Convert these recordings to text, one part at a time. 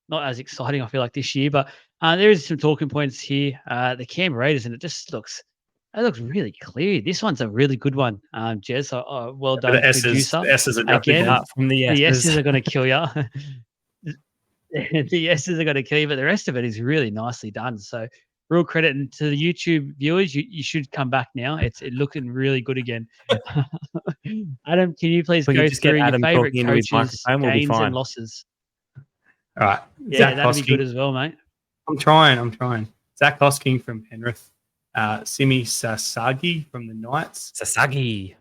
not as exciting, I feel like, this year. But there is some talking points here. The Canberra Raiders, and it looks really clear. This one's a really good one, Jez. Well But done, the S's, producer. the S's are Again, Apart from the the S's. S's are going to kill you. The S's are going to kill you, but the rest of it is really nicely done. So real credit. And to the YouTube viewers, you should come back now. It's looking really good again. Adam, can you please We can go just get through your Adam favorite talking into his coaches' microphone, we'll be gains fine. and losses? All right. Yeah, Zach that'd be Hosking. good as well, mate. I'm trying. Zach Hosking from Penrith. Simi Sasagi from the Knights. Sasagi.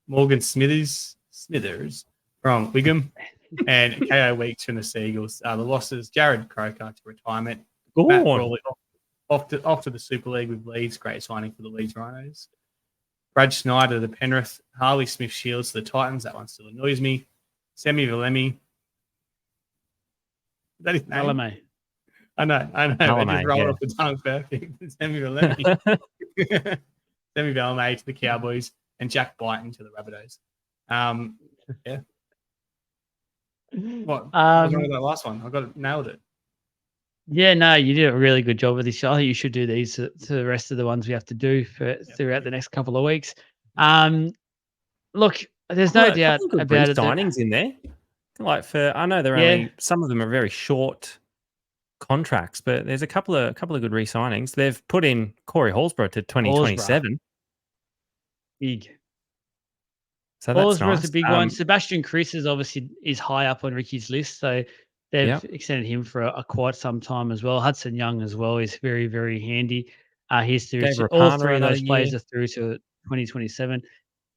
Morgan Smithers from Wigham. And KO Weeks from the Seagulls. The losses, Jared Croker to retirement. Go Matt on. Brawley off to the Super League with Leeds. Great signing for the Leeds Rhinos. Brad Schneider to the Penrith. Harley Smith-Shields to the Titans. That one still annoys me. Semi Valemi. Is that his name? Alame. I know. Valame, I just rolled yeah. off the tongue perfect. Semi Valemi. Semi Valame to the Cowboys. And Jack Byton to the Rabbitohs. Yeah. What? What was wrong with that last one? Nailed it. Yeah, no, you did a really good job with this. I think you should do these to the rest of the ones we have to do throughout the next couple of weeks. Look, there's no doubt about it. Signings in there. Like I know they're only some of them are very short contracts, but there's a couple of good re-signings. They've put in Corey Hallsborough to 2027. Big. So that's nice. A big one. Sebastian Chris is high up on Ricky's list, so they've extended him for quite some time as well. Hudson Young as well is very, very handy. He's through all three of those players are through to 2027.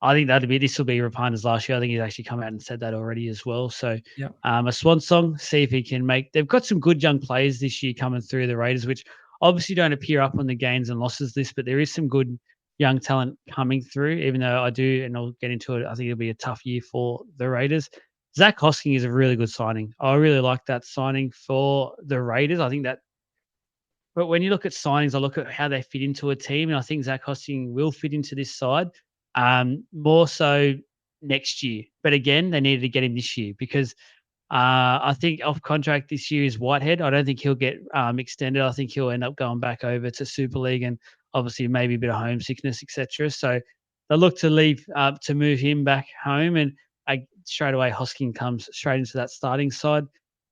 I think this will be Rapana's last year. I think he's actually come out and said that already as well. So a swan song, see if he can make. They've got some good young players this year coming through the Raiders, which obviously don't appear up on the gains and losses list, but there is some good young talent coming through, even though and I'll get into it, I think it'll be a tough year for the Raiders. Zach Hosking is a really good signing. I really like that signing for the Raiders. I think that, but when you look at signings, I look at how they fit into a team, and I think Zach Hosking will fit into this side more so next year. But again, they needed to get him this year because I think off contract this year is Whitehead. I don't think he'll get extended. I think he'll end up going back over to Super League and obviously maybe a bit of homesickness, etc. So they look to move him back home, and straight away Hosking comes straight into that starting side.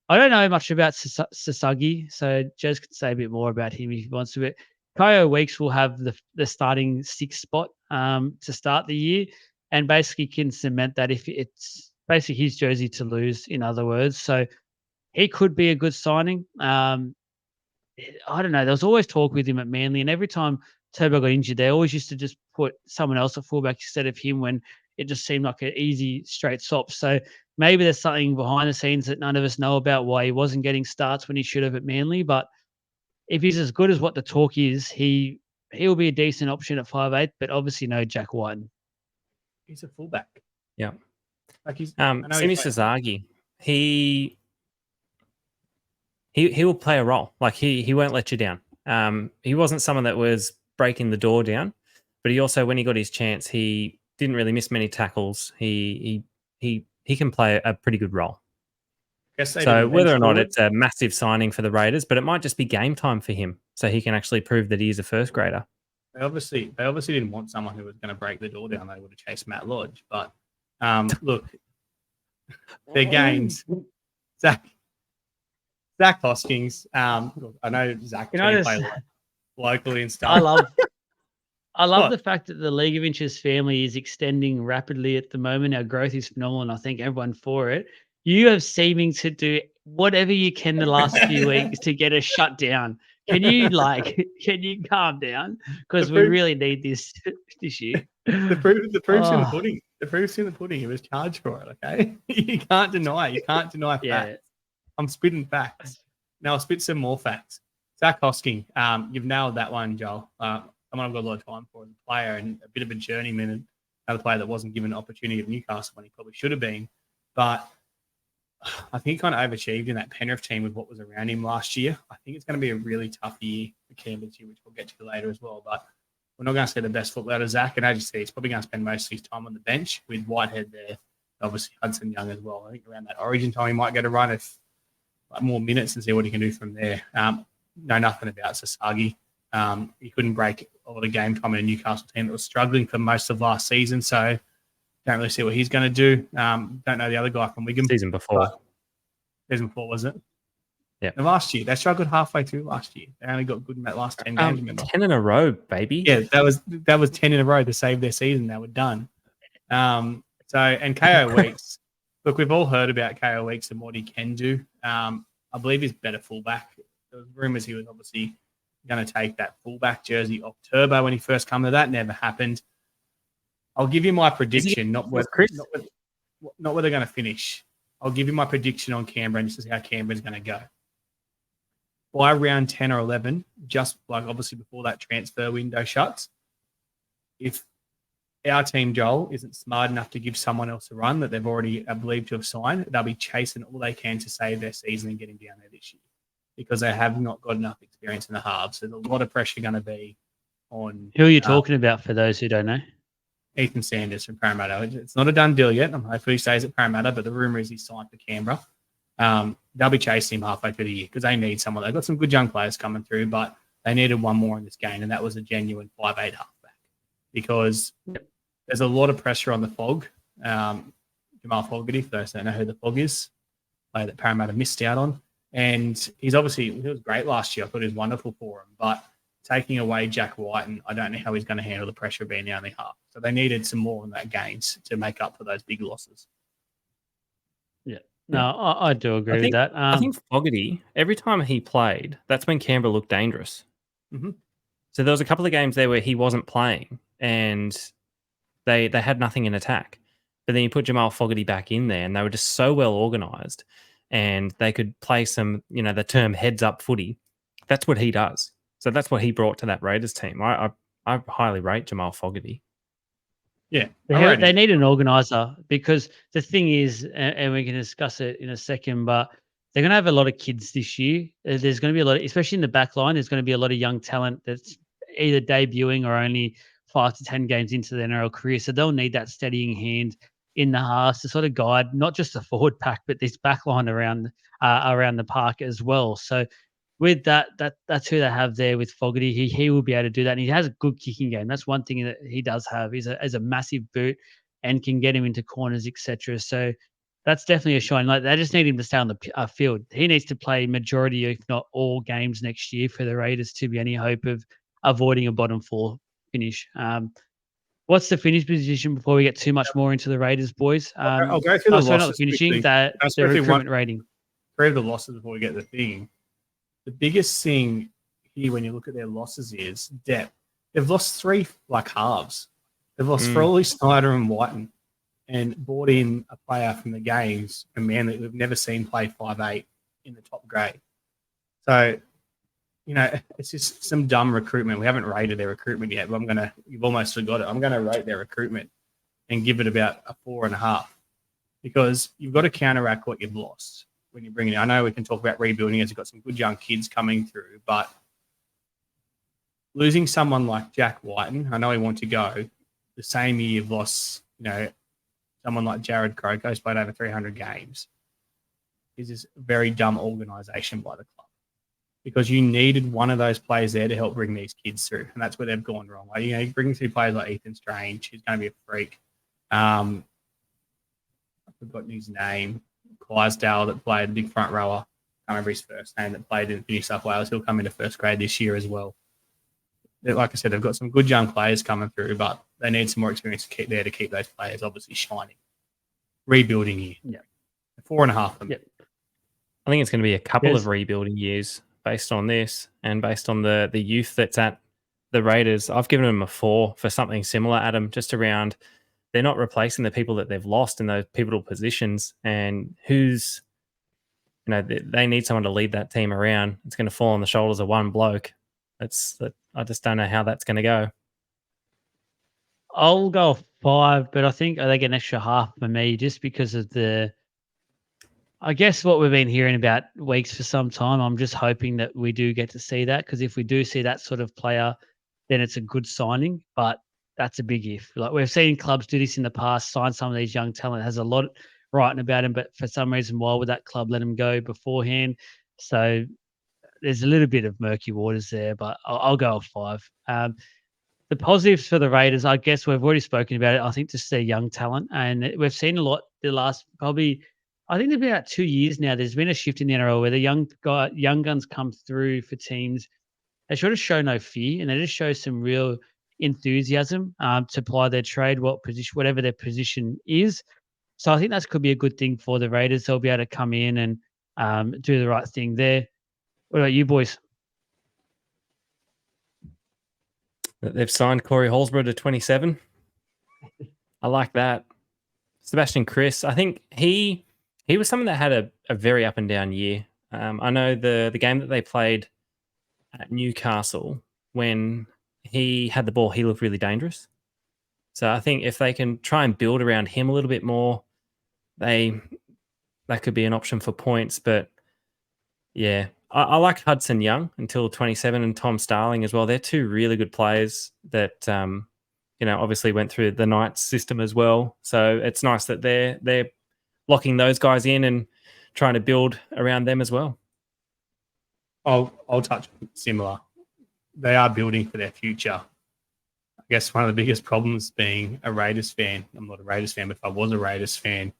I don't know much about Sasagi, so Jez could say a bit more about him if he wants to. But Kyo Weeks will have the starting 6th spot to start the year, and basically can cement that if it's basically his jersey to lose, in other words. So he could be a good signing. I don't know. There was always talk with him at Manly, and every time Turbo got injured, they always used to just put someone else at fullback instead of him when it just seemed like an easy, straight swap. So maybe there's something behind the scenes that none of us know about why he wasn't getting starts when he should have at Manly. But if he's as good as what the talk is, he'll be a decent option at 5'8", but obviously no Jack Whiten. He's a fullback. Yeah. Like Simi Sasagi, he will play a role. Like he won't let you down. He wasn't someone that was breaking the door down, but he also, when he got his chance, he didn't really miss many tackles. He can play a pretty good role. So whether or not it's a massive signing for the Raiders, but it might just be game time for him, so he can actually prove that he is a first grader. They obviously didn't want someone who was going to break the door down. They would have chased Matt Lodge, but look, their gains. Zach Hoskins. I know Zach can play locally and stuff. I love the fact that the League of Inches family is extending rapidly at the moment. Our growth is phenomenal, and I thank everyone for it. You have seeming to do whatever you can the last few weeks to get us shut down. Can you calm down? Because we really need this year. The proof's in the pudding. The proof's in the pudding. It was charged for it, okay? You can't deny it. You can't deny facts. I'm spitting facts. Now I'll spit some more facts. Zach Hosking, you've nailed that one, Joel. Someone I've got a lot of time for as a player and a bit of a journeyman and another player that wasn't given an opportunity at Newcastle when he probably should have been. But I think he kind of overachieved in that Penrith team with what was around him last year. I think it's going to be a really tough year for Canberra this year, which we'll get to later as well. But we're not going to see the best football out of Zach. And as you see, he's probably going to spend most of his time on the bench with Whitehead there. Obviously, Hudson Young as well. I think around that Origin time, he might get a run if more minutes and see what he can do from there. Know nothing about Sasagi. He couldn't break a lot of game time in a Newcastle team that was struggling for most of last season, so don't really see what he's going to do. Don't know the other guy from Wigan. Season before, was it? Yeah. And last year, they struggled halfway through last year. They only got good in that last 10 games, remember? 10 in a row, baby. Yeah, that was 10 in a row to save their season. They were done. And KO Weeks, look, we've all heard about KO Weeks and what he can do. I believe he's better fullback. There was rumours he was obviously going to take that fullback jersey off Turbo when he first came to that. Never happened. I'll give you my prediction, not where they're going to finish. I'll give you my prediction on Canberra, and this is how Canberra's going to go. By round 10 or 11, just like obviously before that transfer window shuts, if our team, Joel, isn't smart enough to give someone else a run that they've already believed to have signed, they'll be chasing all they can to save their season and getting down there this year because they have not got enough experience in the halves. So there's a lot of pressure going to be on... Who are you talking about for those who don't know? Ethan Sanders from Parramatta. It's not a done deal yet. Hopefully he stays at Parramatta, but the rumour is he's signed for Canberra. They'll be chasing him halfway through the year because they need someone. They've got some good young players coming through, but they needed one more in this game, and that was a genuine 5'8" halfback because there's a lot of pressure on the Fog. Jamal Fogarty, for those who don't know who the Fog is, player that Parramatta missed out on. And he was great last year. I thought he was wonderful for him, but taking away Jack White, and I don't know how he's going to handle the pressure of being the only half. So they needed some more in that gains to make up for those big losses. Yeah. No, I do agree with that. I think Fogarty, every time he played, that's when Canberra looked dangerous. Mm-hmm. So there was a couple of games there where he wasn't playing and they had nothing in attack. But then you put Jamal Fogarty back in there and they were just so well organised and they could play some, the term heads-up footy. That's what he does. So that's what he brought to that Raiders team. I highly rate Jamal Fogarty. Yeah, they need an organizer because the thing is, and we can discuss it in a second, but they're going to have a lot of kids this year. There's going to be a lot, especially in the back line, there's going to be a lot of young talent that's either debuting or only 5 to 10 games into their NRL career. So they'll need that steadying hand in the halves to sort of guide not just the forward pack, but this back line around the park as well. So with that's who they have there with Fogarty. He will be able to do that, and he has a good kicking game. That's one thing that he does have. He's a massive boot and can get him into corners, etc. So that's definitely a shine light. They just need him to stay on the field. He needs to play majority, if not all, games next year for the Raiders to be any hope of avoiding a bottom 4 finish. What's the finish position before we get too much more into the Raiders, boys? I'll go through the losses. Not finishing, the recruitment rating. 3 of the losses before we get the thing. The biggest thing here when you look at their losses is depth. They've lost 3 halves. They've lost Frawley, Snyder, and Whiten, and brought in a player from the games, a man that we've never seen play 5'8" in the top grade. So, it's just some dumb recruitment. We haven't rated their recruitment yet, but you've almost forgot it. I'm going to rate their recruitment and give it about a 4.5 because you've got to counteract what you've lost when you bring it in. I know we can talk about rebuilding as you've got some good young kids coming through, but losing someone like Jack Whiten, I know he wants to go, the same year you've lost, someone like Jared Croker, who's played over 300 games, is this very dumb organisation by the club. Because you needed one of those players there to help bring these kids through, and that's where they've gone wrong. You bring through players like Ethan Strange, who's going to be a freak. I've forgotten his name. Clydesdale, that played big front rower. I can't remember his first name, that played in New South Wales. He'll come into first grade this year as well. Like I said, they've got some good young players coming through, but they need some more experience to keep those players obviously shining. Rebuilding year. Yeah. 4.5 them. Yep. I think it's going to be a couple of rebuilding years based on this and based on the youth that's at the Raiders. I've given them a 4 for something similar, Adam, just around they're not replacing the people that they've lost in those pivotal positions, and who's, they need someone to lead that team around. It's going to fall on the shoulders of one bloke. I just don't know how that's going to go. I'll go 5, but I think they get an extra half for me just because of I guess what we've been hearing about weeks for some time. I'm just hoping that we do get to see that, because if we do see that sort of player, then it's a good signing. But that's a big if. Like, we've seen clubs do this in the past, sign some of these young talent, has a lot writing about him, but for some reason, why would that club let him go beforehand? So there's a little bit of murky waters there, but I'll go a 5. The positives for the Raiders, I guess we've already spoken about it. I think just their young talent, and we've seen a lot the last probably, I think it's been about 2 years now. There's been a shift in the NRL where the young guns come through for teams. They sort of show no fear, and they just show some real enthusiasm to apply their trade, whatever their position is. So I think that could be a good thing for the Raiders. They'll be able to come in and do the right thing there. What about you, boys? They've signed Corey Holsborough to 27. I like that. Sebastian Chris, I think he was someone that had a very up and down year. I know the game that they played at Newcastle, when he had the ball, he looked really dangerous. So I think if they can try and build around him a little bit more, that could be an option for points. But yeah, I like Hudson Young until 27 and Tom Starling as well. They're two really good players that obviously went through the Knights system as well. So it's nice that they're locking those guys in and trying to build around them as well. I'll touch similar. They are building for their future. I guess one of the biggest problems being a Raiders fan, I'm not a Raiders fan, but if I was a Raiders fan,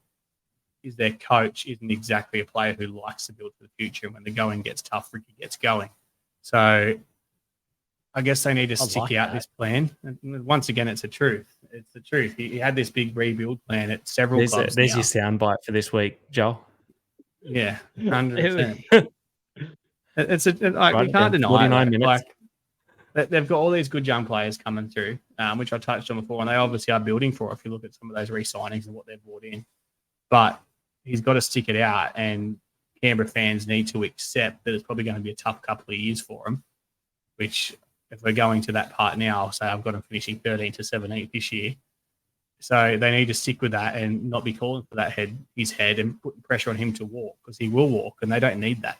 is their coach isn't exactly a player who likes to build for the future. And when the going gets tough, Ricky gets going. So I guess they need to stick out this plan. And once again, it's the truth. It's the truth. He had this big rebuild plan at several clubs. There's your soundbite for this week, Joel. Yeah, 100%. You can't deny it. Like, they've got all these good young players coming through, which I touched on before, and they obviously are building for it if you look at some of those re-signings and what they've brought in. But he's got to stick it out, and Canberra fans need to accept that it's probably going to be a tough couple of years for him, which if we're going to that part now, say I've got him finishing 13th to 17th this year. So they need to stick with that and not be calling for his head and putting pressure on him to walk, because he will walk, and they don't need that.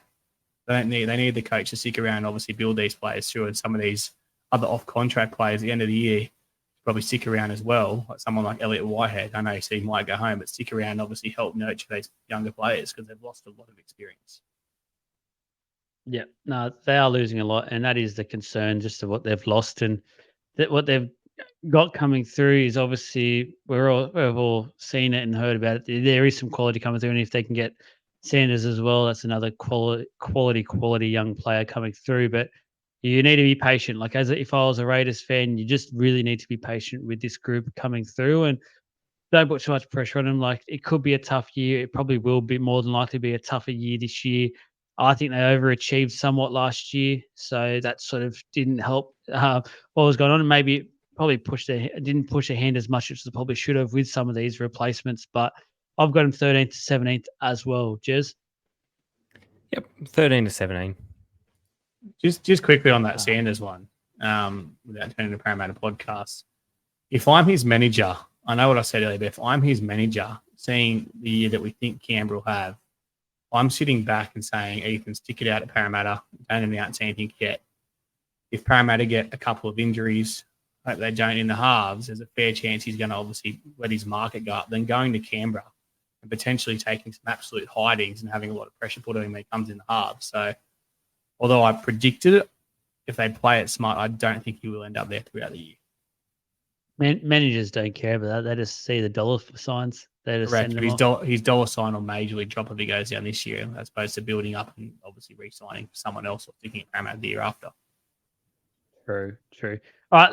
They need the coach to stick around, obviously build these players through, and some of these other off-contract players at the end of the year probably stick around as well, like someone like Elliot Whitehead. I know he might go home, but stick around, obviously help nurture these younger players because they've lost a lot of experience. Yeah, no, they are losing a lot, and that is the concern, just of what they've lost, and that what they've got coming through is obviously we've all seen it and heard about it. There is some quality coming through, and if they can get Sanders as well, that's another quality young player coming through. But you need to be patient. Like if I was a Raiders fan, you just really need to be patient with this group coming through, and don't put too much pressure on them. Like, it could be a tough year. It probably will be more than likely be a tougher year this year. I think they overachieved somewhat last year, so that sort of didn't help what was going on. And maybe probably didn't push their hand as much as they probably should have with some of these replacements. But I've got them 13th to 17th as well, Jez. Yep, 13 to 17. Just quickly on that Sanders one, without turning to Parramatta podcast. If I'm his manager, I know what I said earlier, but if I'm his manager, seeing the year that we think Canberra will have, I'm sitting back and saying, Ethan, stick it out at Parramatta. Don't announce anything yet. If Parramatta get a couple of injuries, hope they don't in the halves, there's a fair chance he's going to obviously let his market go up. Then going to Canberra and potentially taking some absolute hidings and having a lot of pressure put on him when he comes in the halves. So, although I predicted it, if they play it smart, I don't think he will end up there throughout the year. Managers don't care about that. They just see the dollar signs. They just correct. Send But them his dollar sign will majorly drop if he goes down this year, as opposed to building up and obviously re-signing for someone else or thinking at Parramatta the year after. True. All right.